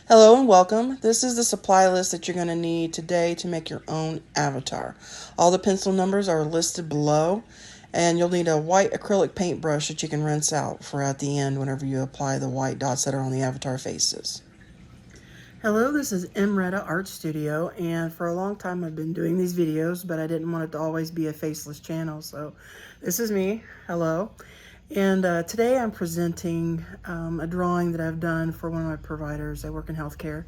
Hello and welcome. This is the supply list that you're going to need today to make your own avatar. All the pencil numbers are listed below, and you'll need a white acrylic paintbrush that you can rinse out for at the end whenever you apply the white dots that are on the avatar faces. Hello, this is Retta Art Studio, and for a long time I've been doing these videos, but I didn't want it to always be a faceless channel, so this is me. Hello. And today I'm presenting a drawing that I've done for one of my providers. I work in healthcare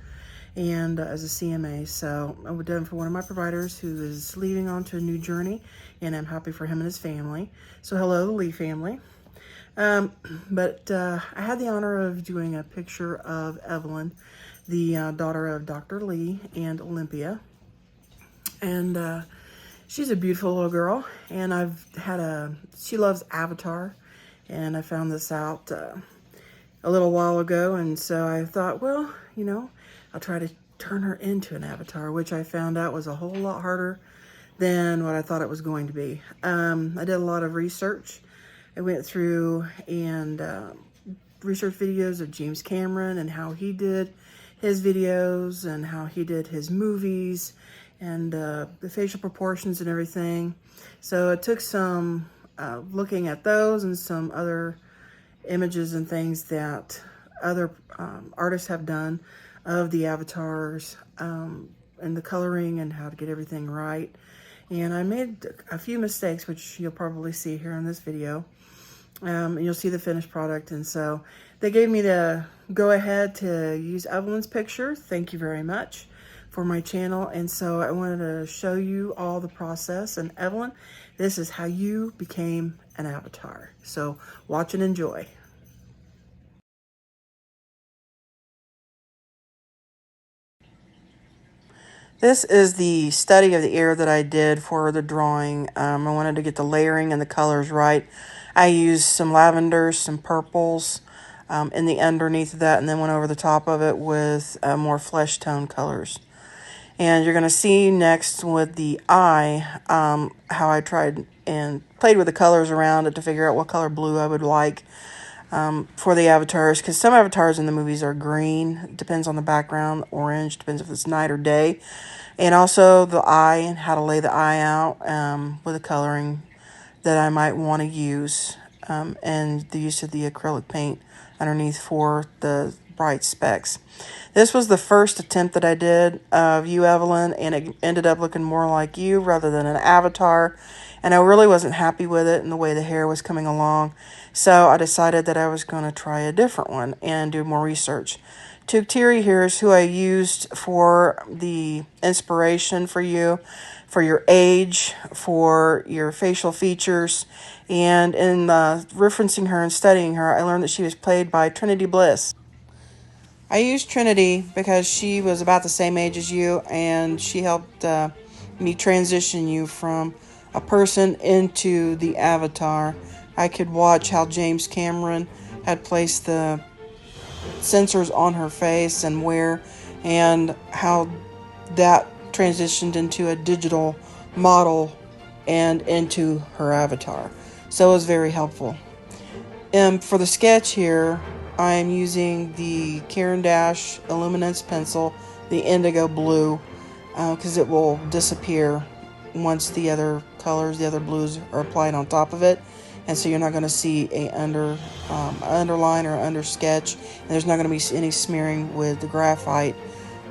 and as a CMA, so I've done for one of my providers who is leaving on to a new journey, and I'm happy for him and his family. So hello, the Lee family. But I had the honor of doing a picture of Evelyn, the daughter of Dr. Lee and Olympia. And she's a beautiful little girl, and she loves Avatar, and I found this out a little while ago, and so I thought, well, I'll try to turn her into an avatar, which I found out was a whole lot harder than what I thought it was going to be. I did a lot of research. I went through and researched videos of James Cameron and how he did his videos and how he did his movies and the facial proportions and everything. So it took some looking at those and some other images and things that other artists have done of the avatars and the coloring and how to get everything right. And I made a few mistakes, which you'll probably see here in this video. And you'll see the finished product. And so they gave me the go ahead to use Evelyn's picture. Thank you very much for my channel. And so I wanted to show you all the process. And Evelyn, this is how you became an avatar. So watch and enjoy. This is the study of the air that I did for the drawing. I wanted to get the layering and the colors right. I used some lavenders, some purples in the underneath of that, and then went over the top of it with more flesh tone colors. And you're going to see next with the eye how I tried and played with the colors around it to figure out what color blue I would like for the avatars, because some avatars in the movies are green. It depends on the background. Orange depends if it's night or day. And also the eye and how to lay the eye out with the coloring that I might want to use, and the use of the acrylic paint underneath for the bright specks. This was the first attempt that I did of you, Evelyn, and it ended up looking more like you rather than an avatar. And I really wasn't happy with it and the way the hair was coming along. So I decided that I was going to try a different one and do more research. Tugtiri here is who I used for the inspiration for you, for your age, for your facial features. And in referencing her and studying her, I learned that she was played by Trinity Bliss. I used Trinity because she was about the same age as you, and she helped me transition you from a person into the avatar. I could watch how James Cameron had placed the sensors on her face and where, and how that transitioned into a digital model and into her avatar. So it was very helpful. For the sketch here, I'm using the Caran d'Ache Illuminance pencil, the indigo blue, because it will disappear once the other colors, the other blues, are applied on top of it. And so you're not going to see a underline or under sketch, and there's not going to be any smearing with the graphite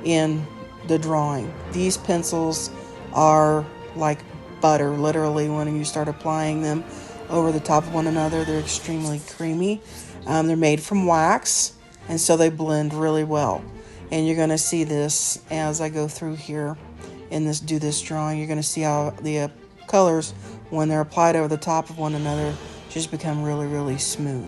in the drawing. These pencils are like butter, literally, when you start applying them over the top of one another. They're extremely creamy. They're made from wax, and so they blend really well. And you're going to see this as I go through here and do this drawing. You're going to see how the colors, when they're applied over the top of one another, just become really, really smooth.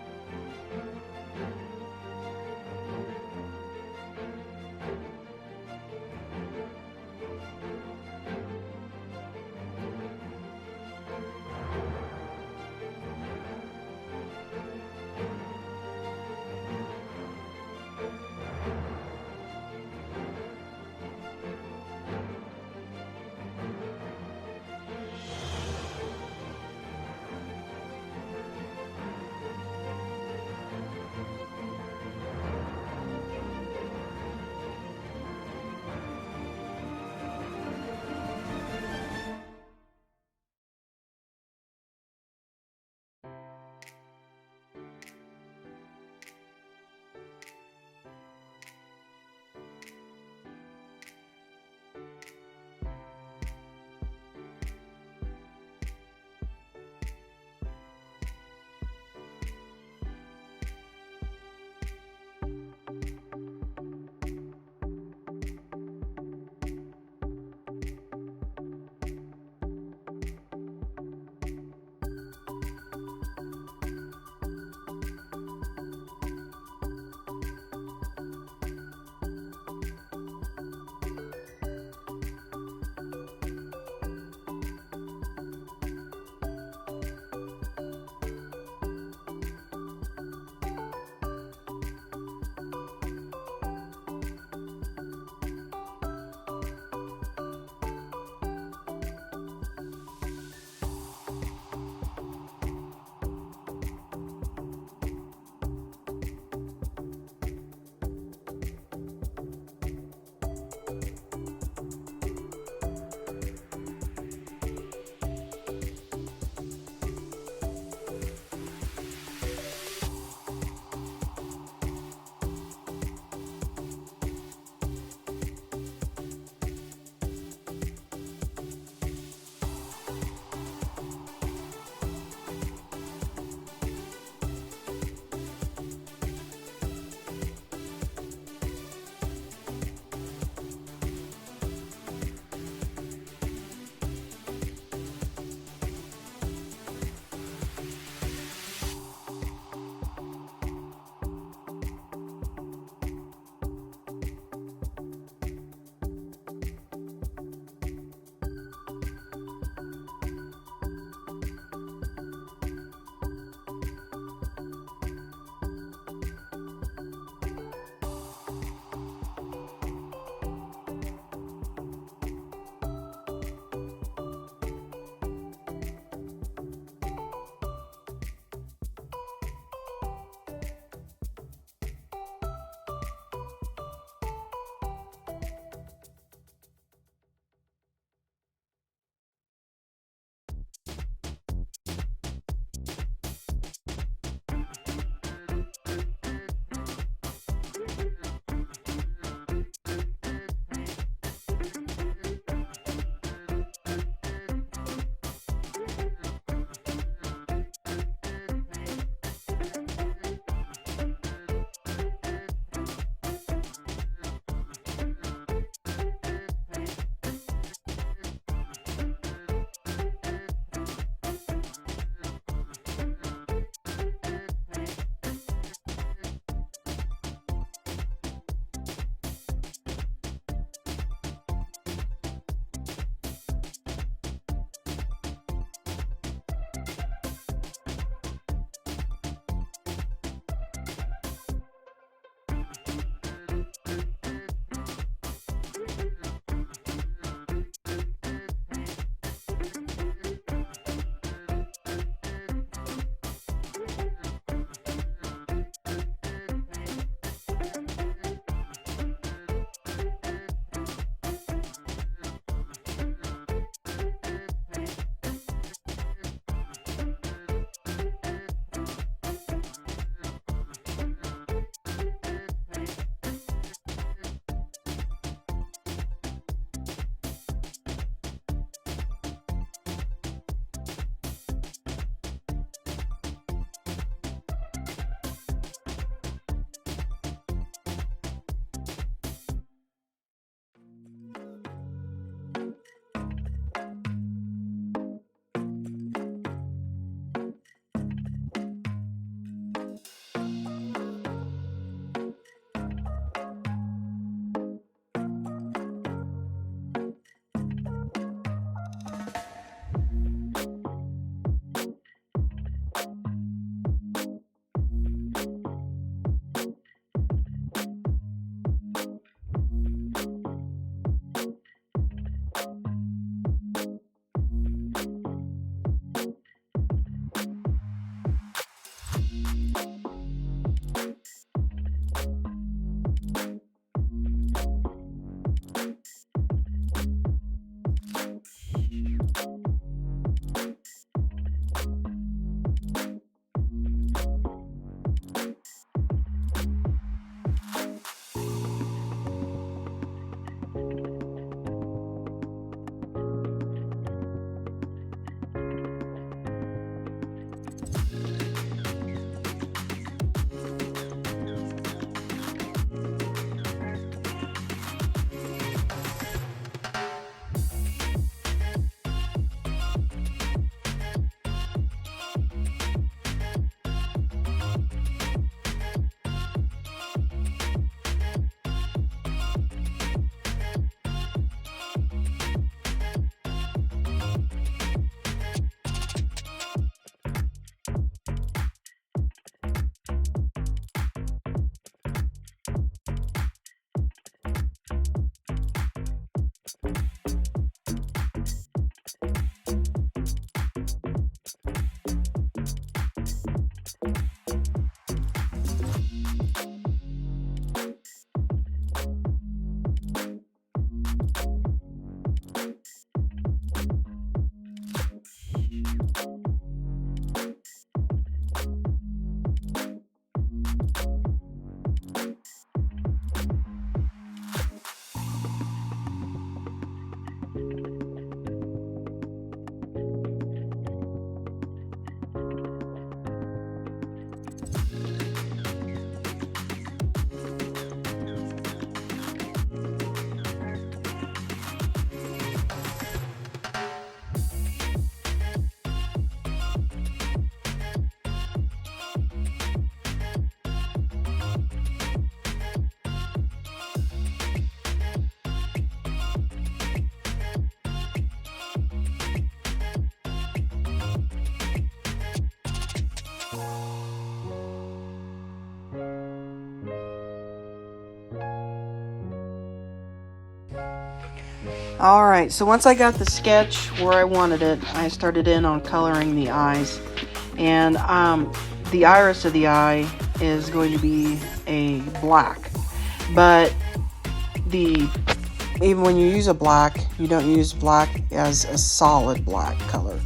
Alright, so once I got the sketch where I wanted it, I started in on coloring the eyes. And the iris of the eye is going to be a black. But even when you use a black, you don't use black as a solid black color.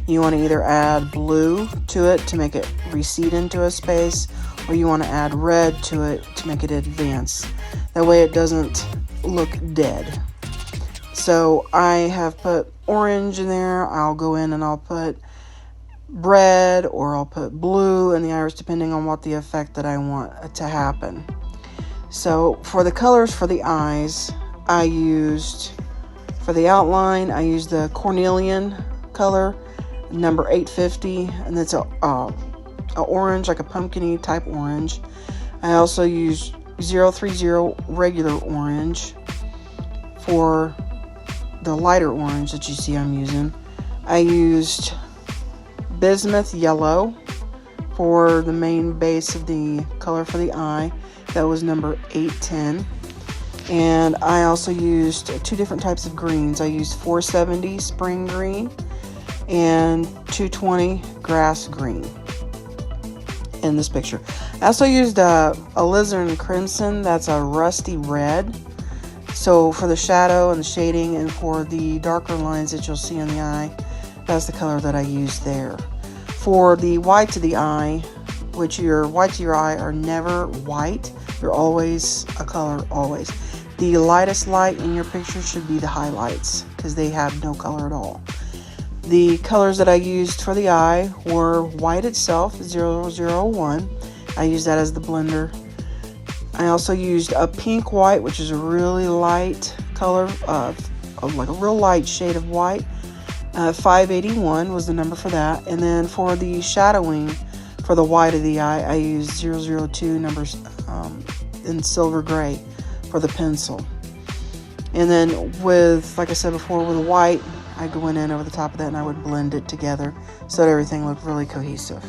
You want to either add blue to it to make it recede into a space, or you want to add red to it to make it advance. That way it doesn't look dead. So I have put orange in there. I'll go in and I'll put red, or I'll put blue in the iris depending on what the effect that I want to happen. So for the colors for the eyes, for the outline, I used the cornelian color, number 850, and it's a orange, like a pumpkin-y type orange. I also used 030 regular orange for the lighter orange that you see I'm using. I used bismuth yellow for the main base of the color for the eye. That was number 810. And I also used two different types of greens. I used 470 spring green and 220 grass green in this picture. I also used a alizarin crimson. That's a rusty red. So for the shadow and the shading, and for the darker lines that you'll see in the eye, that's the color that I used there. For the whites of the eye, which your whites of your eye are never white, they're always a color, always. The lightest light in your picture should be the highlights, because they have no color at all. The colors that I used for the eye were white itself, 001. I used that as the blender. I also used a pink white, which is a really light color, like a real light shade of white. 581 was the number for that. And then for the shadowing for the white of the eye, I used 002 numbers in silver gray for the pencil. And then with, like I said before, with white, I went in over the top of that and I would blend it together so that everything looked really cohesive.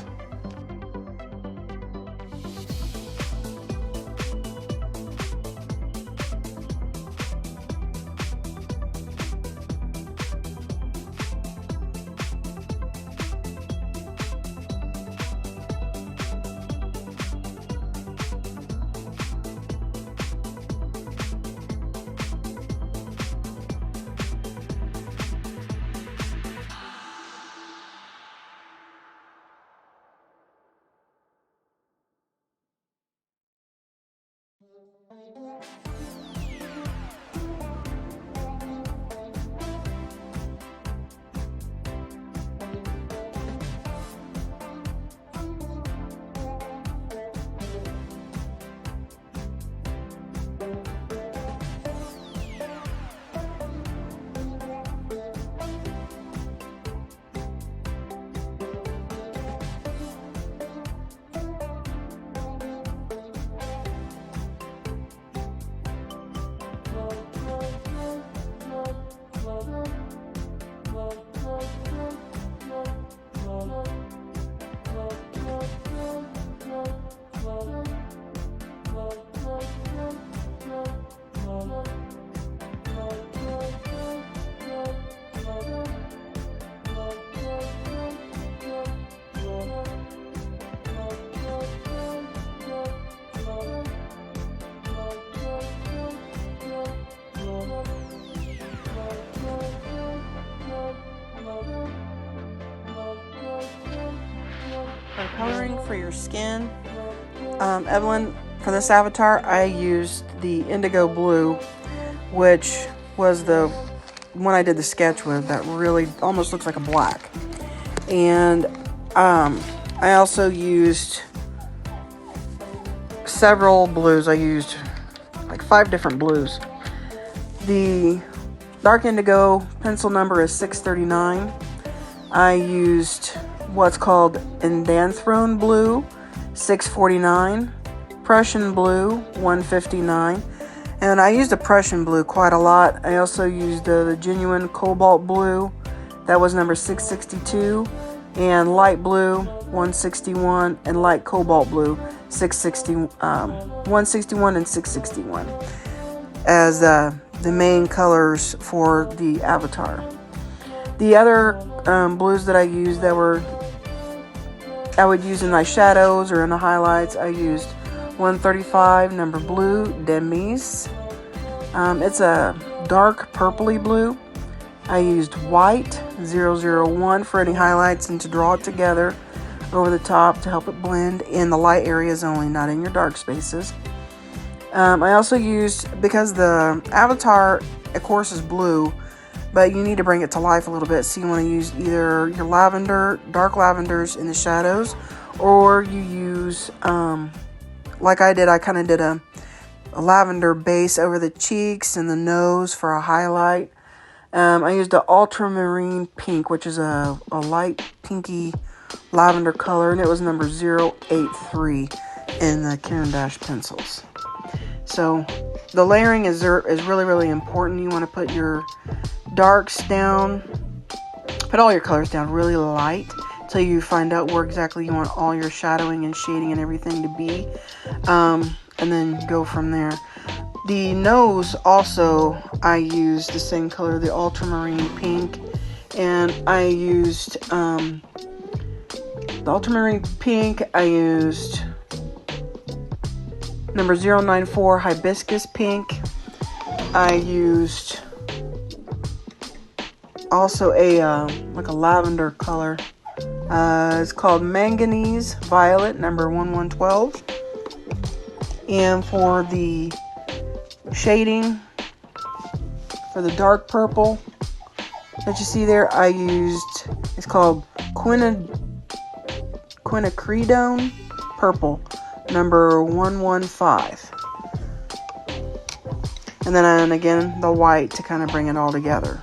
coloring for your skin. Evelyn, for this avatar, I used the indigo blue, which was the one I did the sketch with that really almost looks like a black. And I also used several blues. I used like 5 different blues. The dark indigo pencil number is 639. I used what's called Indanthrone blue, 649, Prussian blue, 159, and I used a Prussian blue quite a lot. I also used the genuine cobalt blue, that was number 662, and light blue, 161, and light cobalt blue, 161 and 661, as the main colors for the avatar. The other blues that I used I would use in my shadows or in the highlights, I used 135 number blue, Demise. It's a dark purpley blue. I used white 001 for any highlights and to draw it together over the top to help it blend in the light areas only, not in your dark spaces. I also used, because the avatar, of course, is blue, but you need to bring it to life a little bit, so you want to use either your lavender, dark lavenders in the shadows, or you use, like I did, I kind of did a lavender base over the cheeks and the nose for a highlight. I used the ultramarine pink, which is a light pinky lavender color, and it was number 083 in the Caran d'Ache pencils. So the layering is really, really important. You want to put your darks down, put all your colors down really light till you find out where exactly you want all your shadowing and shading and everything to be, and then go from there. The nose also, I used the same color, the ultramarine pink, and I used the ultramarine pink. I used number 094 hibiscus pink. I used also a like a lavender color. It's called manganese violet, number 1112. And for the shading, for the dark purple that you see there, I used, it's called quinacridone purple, number 115. And then again, the white to kind of bring it all together.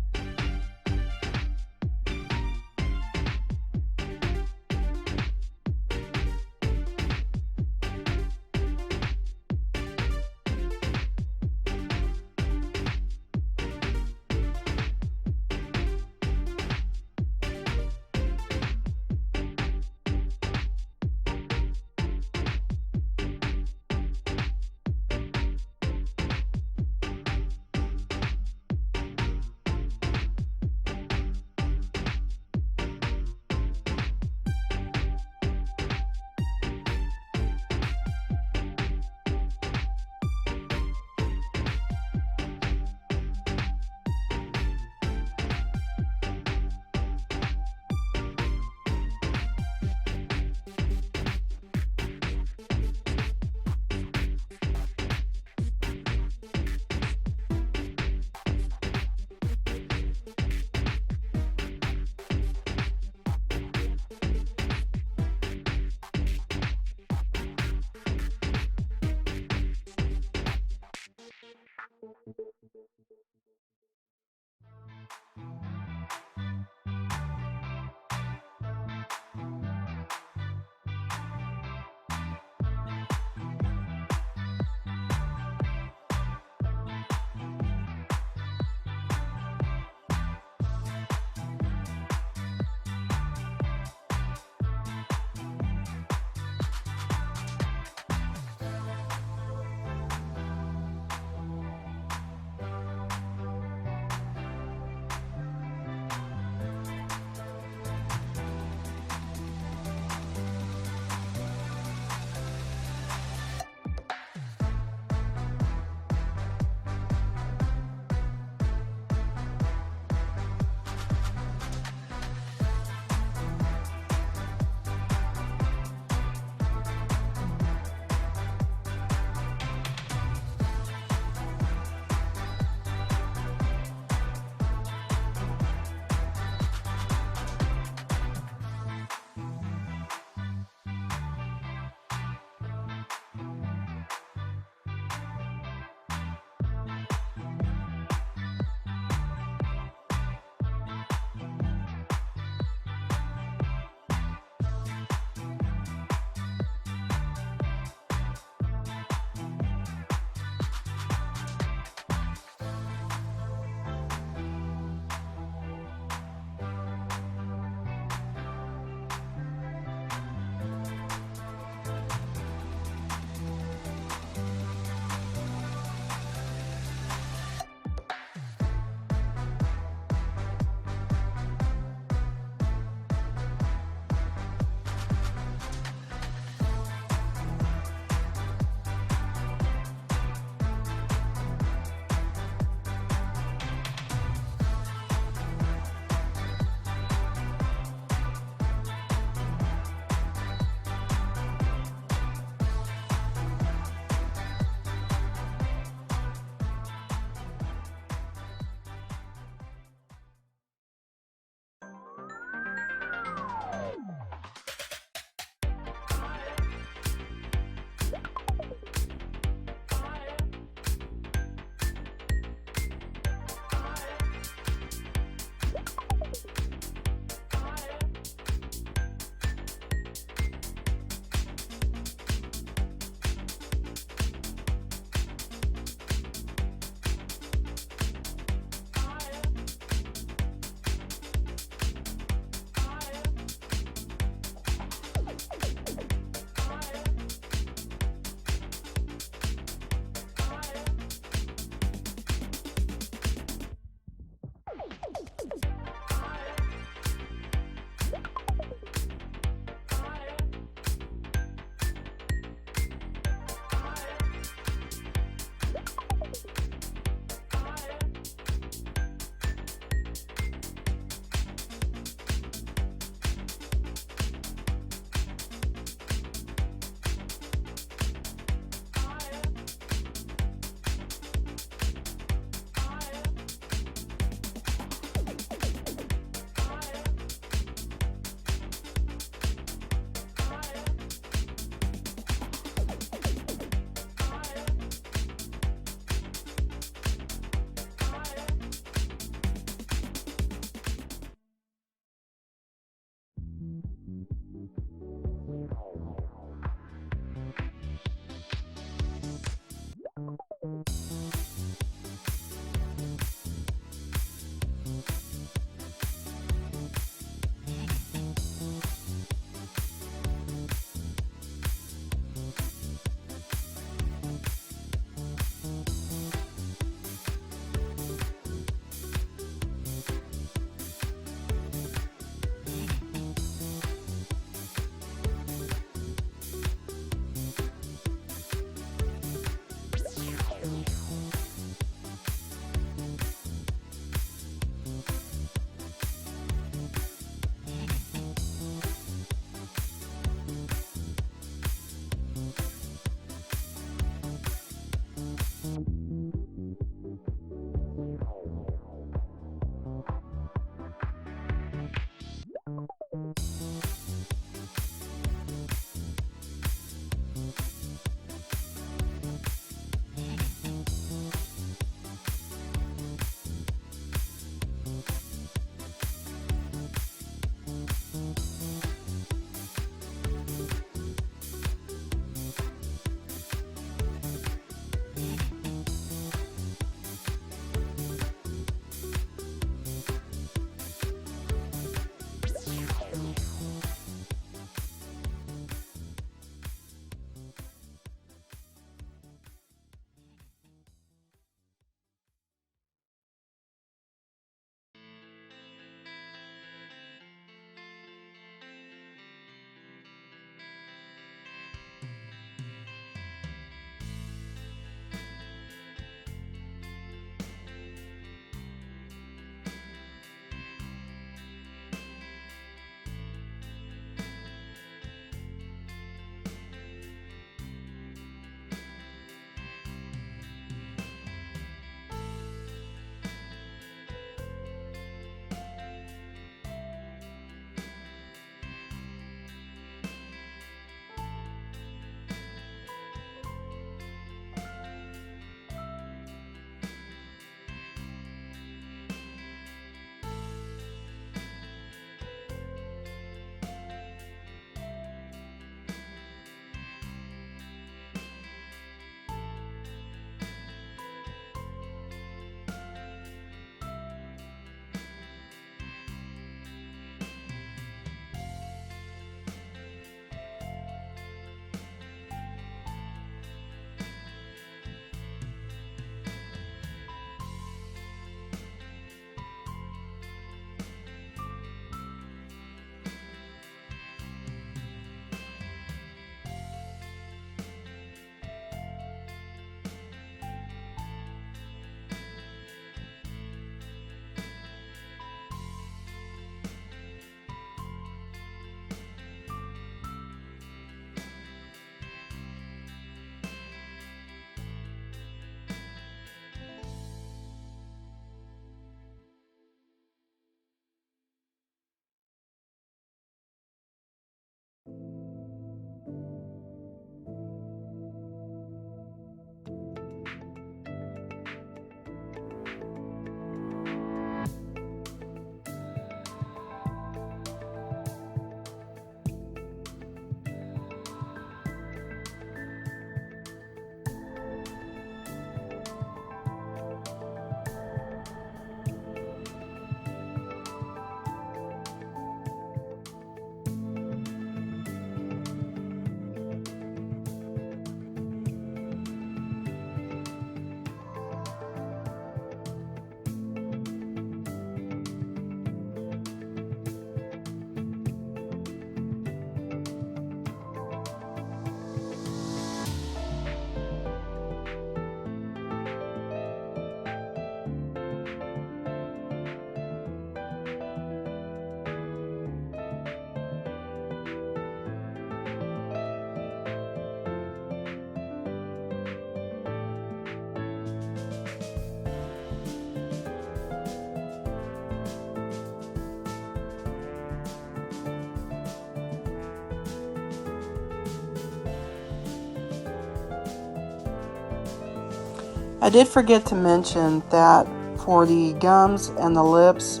I did forget to mention that for the gums and the lips,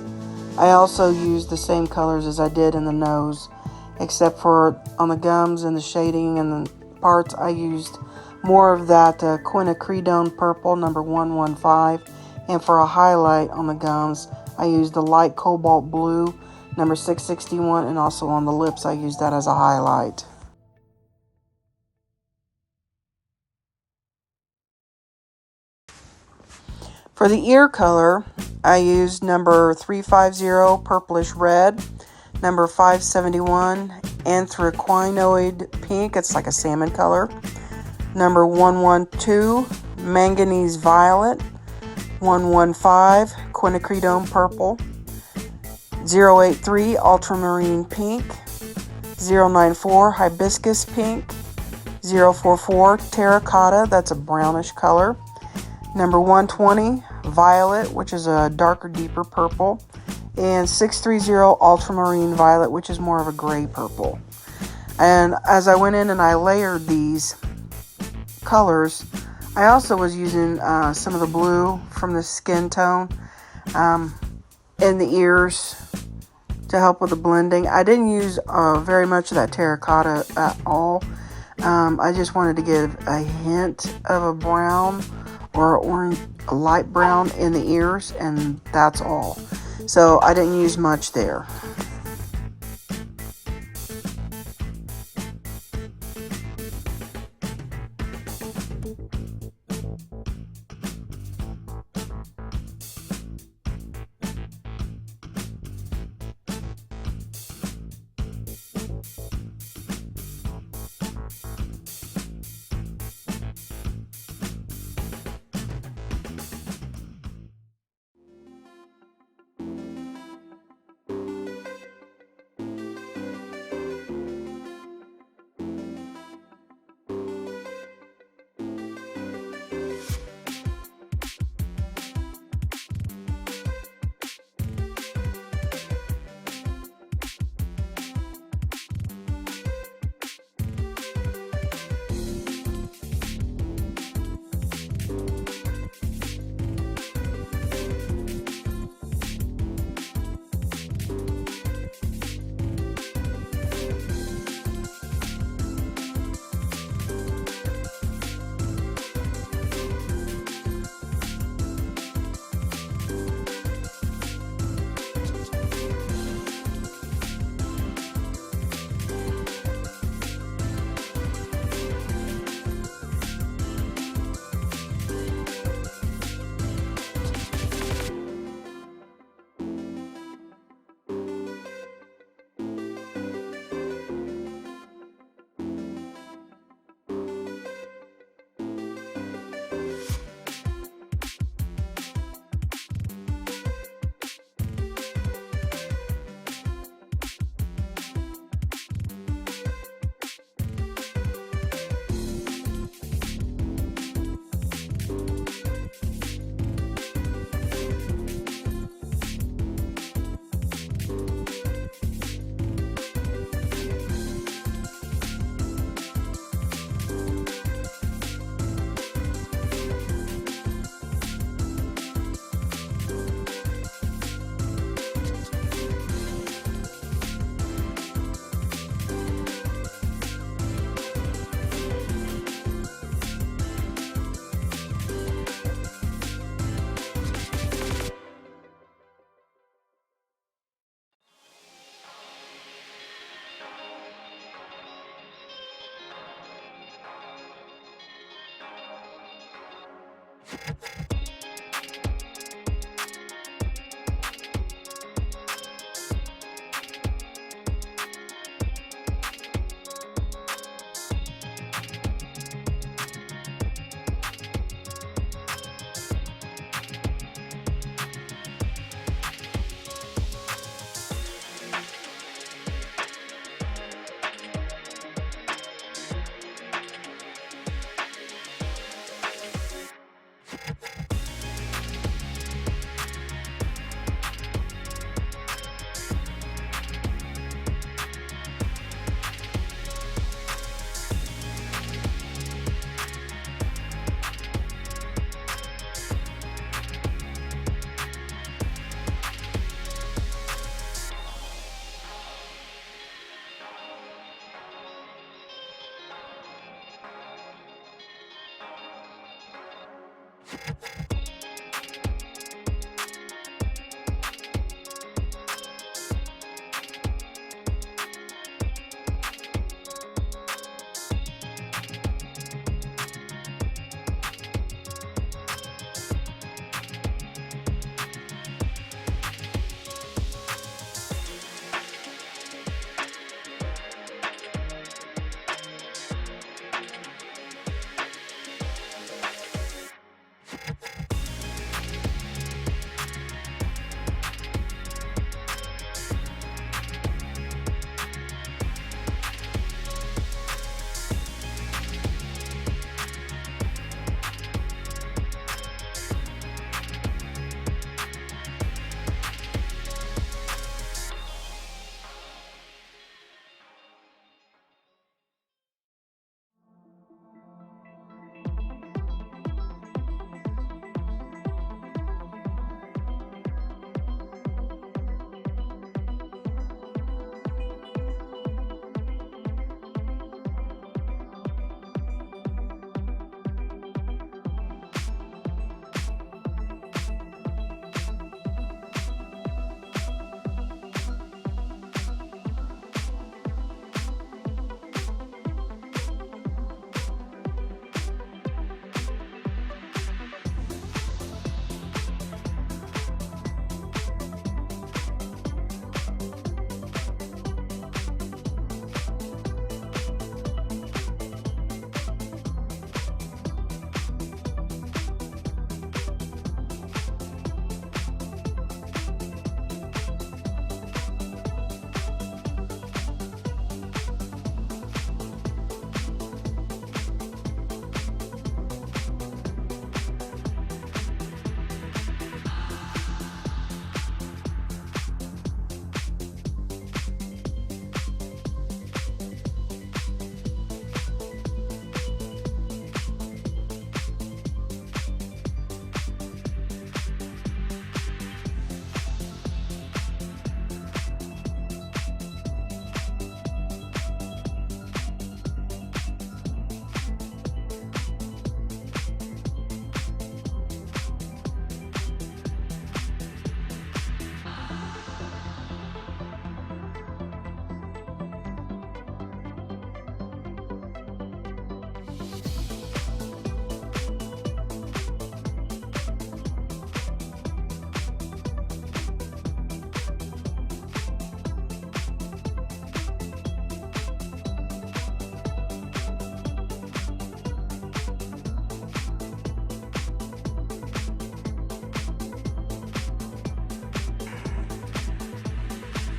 I also used the same colors as I did in the nose, except for on the gums and the shading and the parts, I used more of that quinacridone purple number 115, and for a highlight on the gums, I used the light cobalt blue number 661, and also on the lips, I used that as a highlight. For the ear color, I used number 350 purplish red, number 571 anthraquinoid pink, it's like a salmon color, number 112 manganese violet, 115 quinacridone purple, 083 ultramarine pink, 094 hibiscus pink, 044 terracotta, that's a brownish color, number 120 violet, which is a darker, deeper purple, and 630 ultramarine violet, which is more of a gray purple. And as I went in and I layered these colors, I also was using some of the blue from the skin tone in the ears to help with the blending. I didn't use very much of that terracotta at all. I just wanted to give a hint of a brown or orange, a light brown in the ears, and that's all. So I didn't use much there.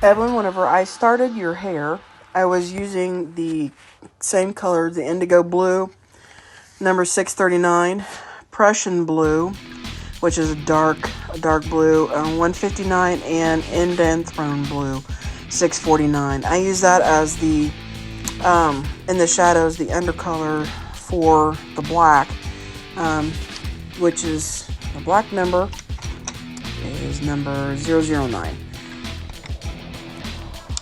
Evelyn, whenever I started your hair, I was using the same color, the indigo blue, number 639, Prussian blue, which is a dark blue, 159, and indanthrone blue, 649. I use that as the, in the shadows, the undercolor for the black, which is, the black number is number 009.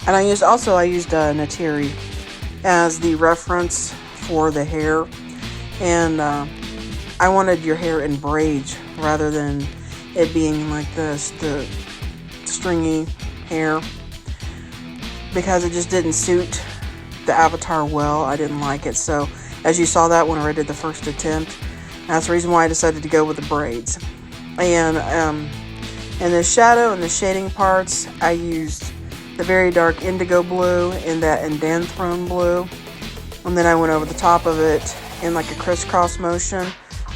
And I used Nateri as the reference for the hair. And I wanted your hair in braids rather than it being like this, the stringy hair, because it just didn't suit the avatar well. I didn't like it. So as you saw that whenever I did the first attempt, that's the reason why I decided to go with the braids. And in the shadow and the shading parts, I used the very dark indigo blue and that indanthrone blue. And then I went over the top of it in like a crisscross motion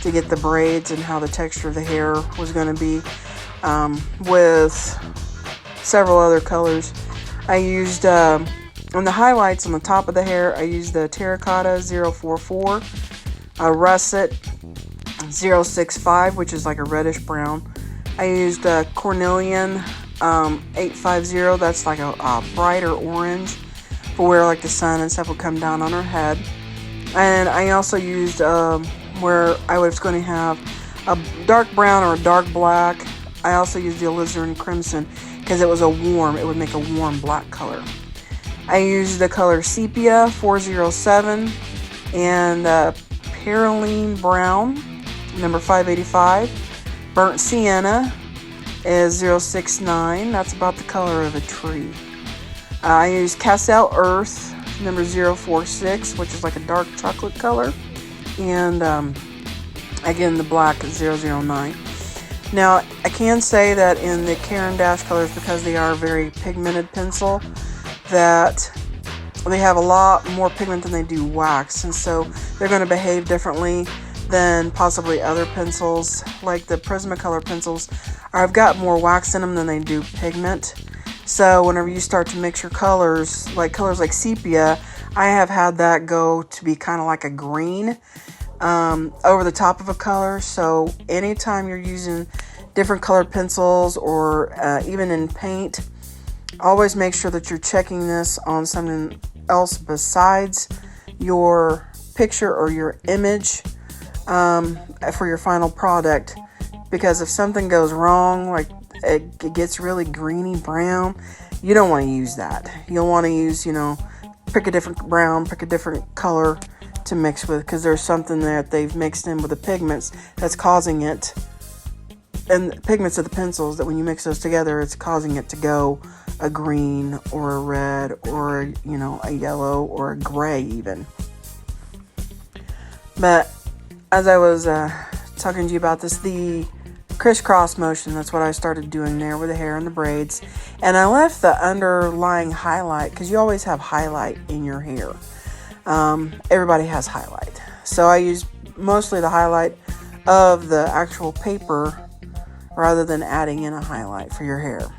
to get the braids and how the texture of the hair was going to be, with several other colors. I used, on the highlights on the top of the hair, I used the Terracotta 044, Russet 065, which is like a reddish brown. I used Cornelian 850, that's like a brighter orange for where like the sun and stuff would come down on her head. And I also used where I was going to have a dark brown or a dark black. I also used the alizarin crimson because it would make a warm black color. I used the color sepia 407 and Perylene brown number 585. Burnt sienna is 069. That's about the color of a tree. I use Castile Earth, number 046, which is like a dark chocolate color. And again, the black is 009. Now, I can say that in the Caran d'Ache colors, because they are very pigmented pencil, that they have a lot more pigment than they do wax. And so they're going to behave differently than possibly other pencils. Like the Prismacolor pencils, I've got more wax in them than they do pigment. So whenever you start to mix your colors like sepia, I have had that go to be kind of like a green over the top of a color. So anytime you're using different colored pencils or even in paint, always make sure that you're checking this on something else besides your picture or your image for your final product. Because if something goes wrong, like it gets really greeny brown, you don't want to use that. You'll want to use, pick a different brown, pick a different color to mix with, because there's something that they've mixed in with the pigments that's causing it, and the pigments of the pencils, that when you mix those together, it's causing it to go a green or a red or a yellow or a gray even. But as I was talking to you about this, the crisscross motion, that's what I started doing there with the hair and the braids. And I left the underlying highlight, because you always have highlight in your hair. Everybody has highlight. So I use mostly the highlight of the actual paper rather than adding in a highlight for your hair.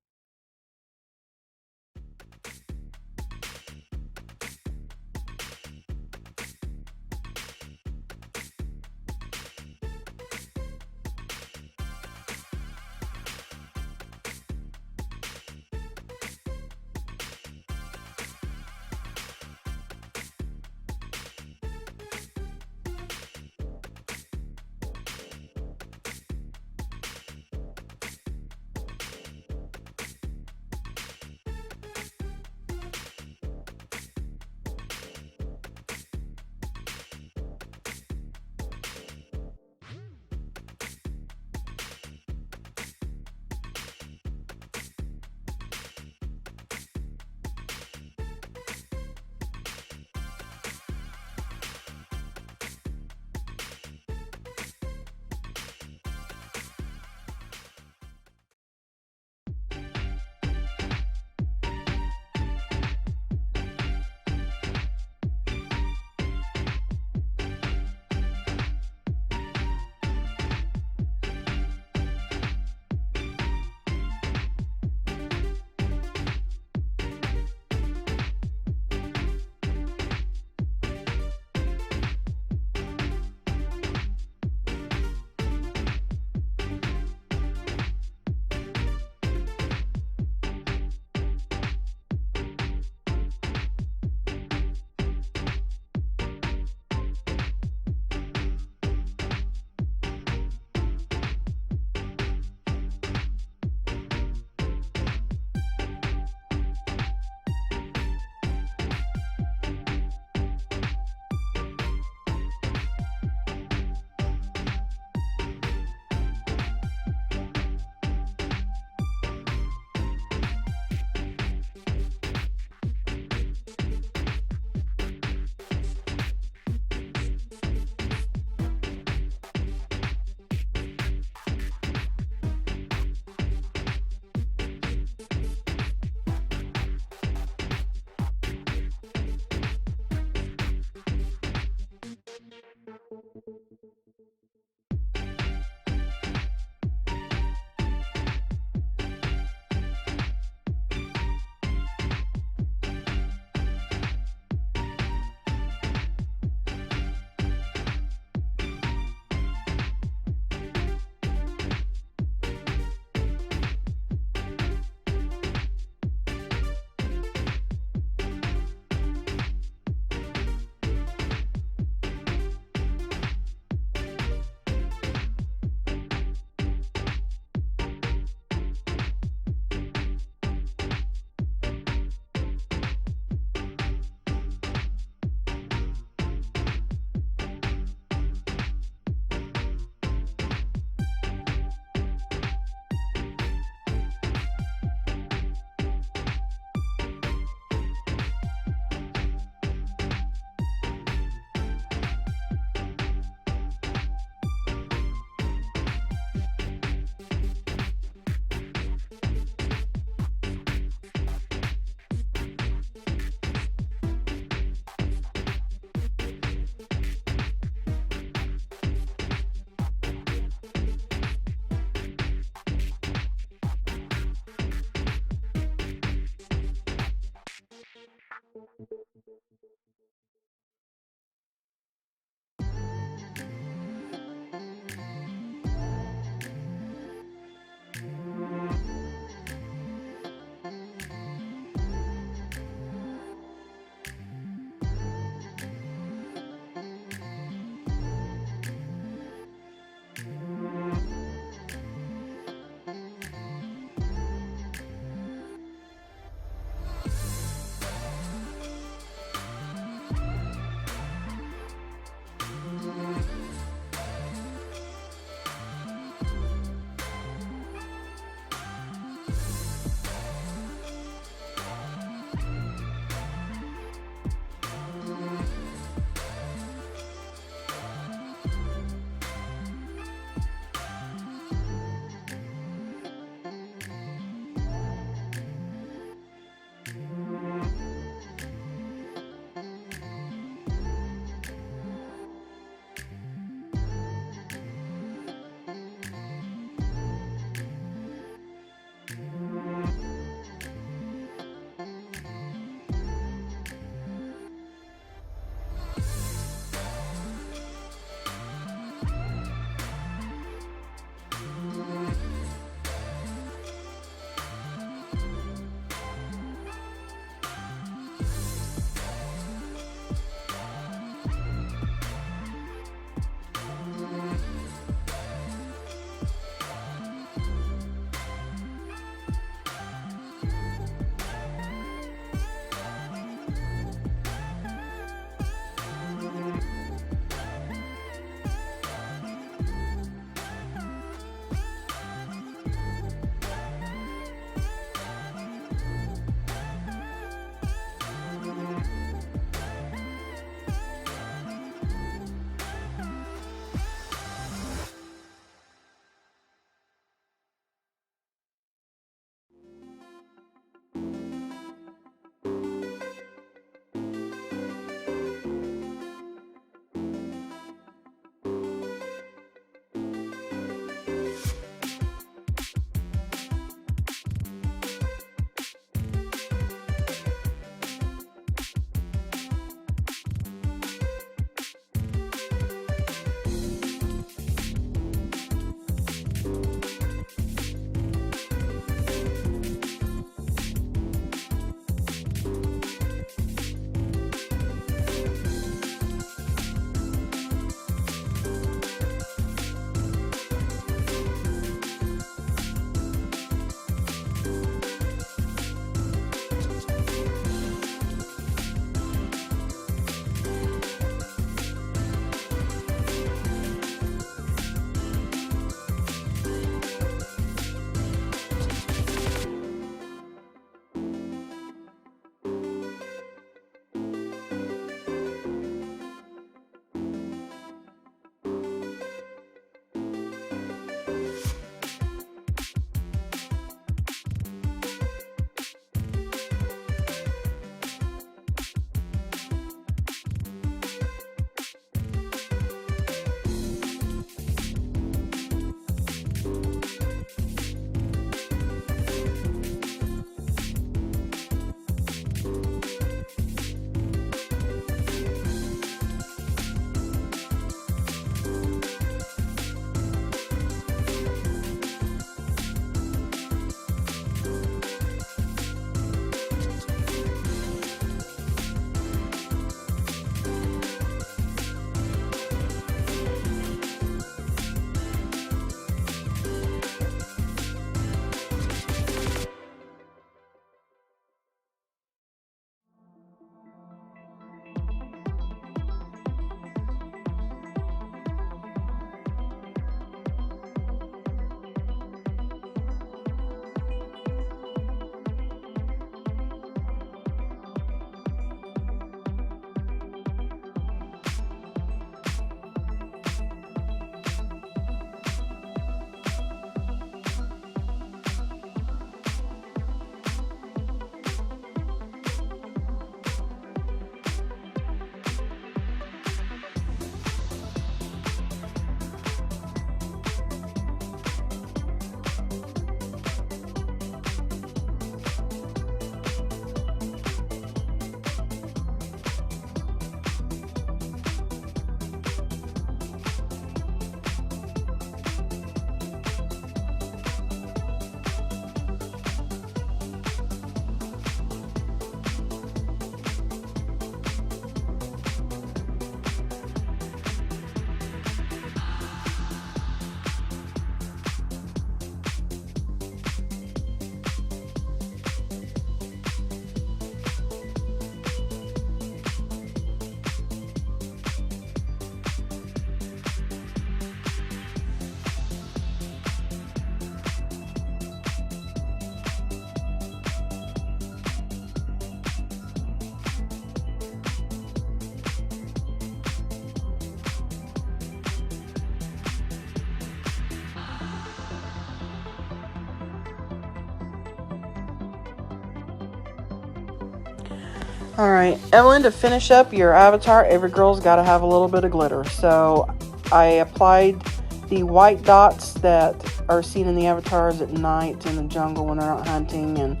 Alright, Evelyn, to finish up your avatar, every girl's got to have a little bit of glitter. So I applied the white dots that are seen in the avatars at night in the jungle when they're not hunting and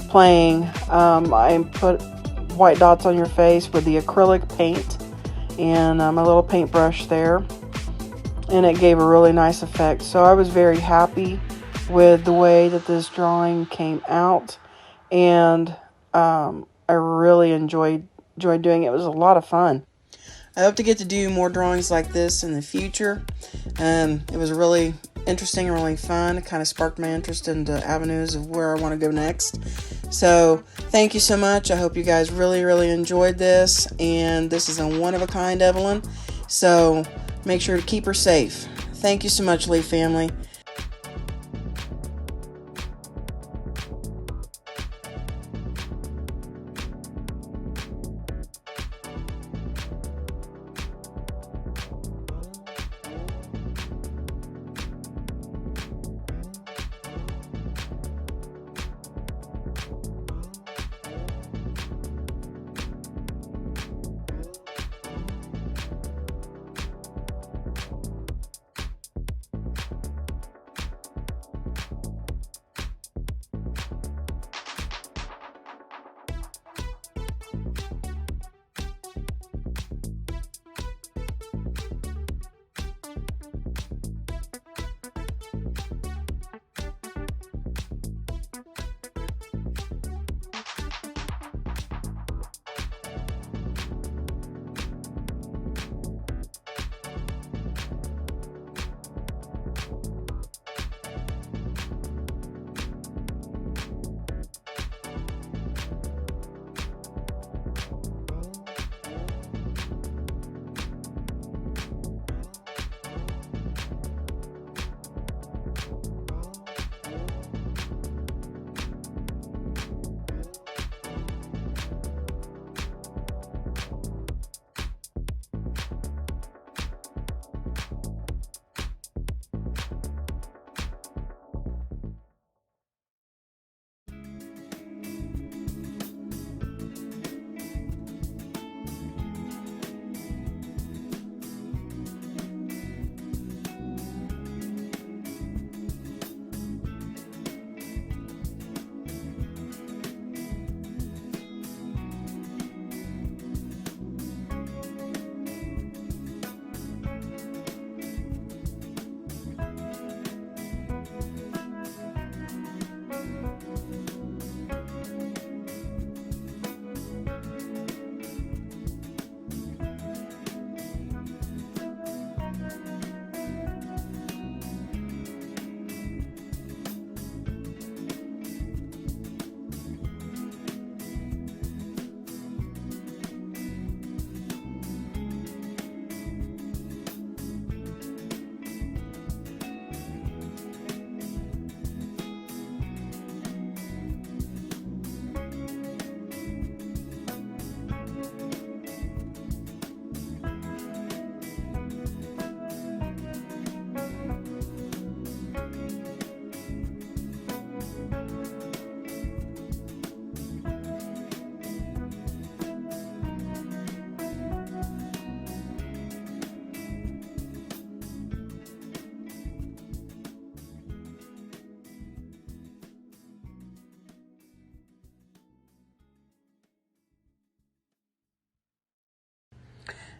playing. I put white dots on your face with the acrylic paint and my little paintbrush there. And it gave a really nice effect. So I was very happy with the way that this drawing came out. And I really enjoyed doing it. It was a lot of fun. I hope to get to do more drawings like this in the future. It was really interesting and really fun. It kind of sparked my interest into avenues of where I want to go next. So thank you so much. I hope you guys really enjoyed this. And this is a one-of-a-kind Evelyn. So make sure to keep her safe. Thank you so much, Lee family.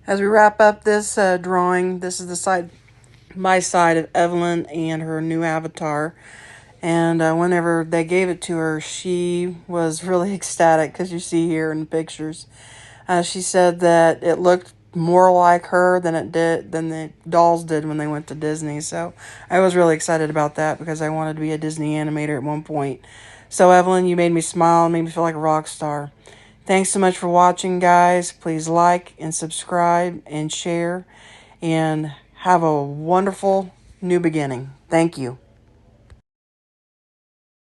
As we wrap up this drawing, this is the side by side of Evelyn and her new avatar. And whenever they gave it to her, she was really ecstatic, because you see here in the pictures. She said that it looked more like her than the dolls did when they went to Disney. So I was really excited about that, because I wanted to be a Disney animator at one point. So Evelyn, you made me smile and made me feel like a rock star. Thanks so much for watching, guys. Please like and subscribe and share, and have a wonderful new beginning. Thank you.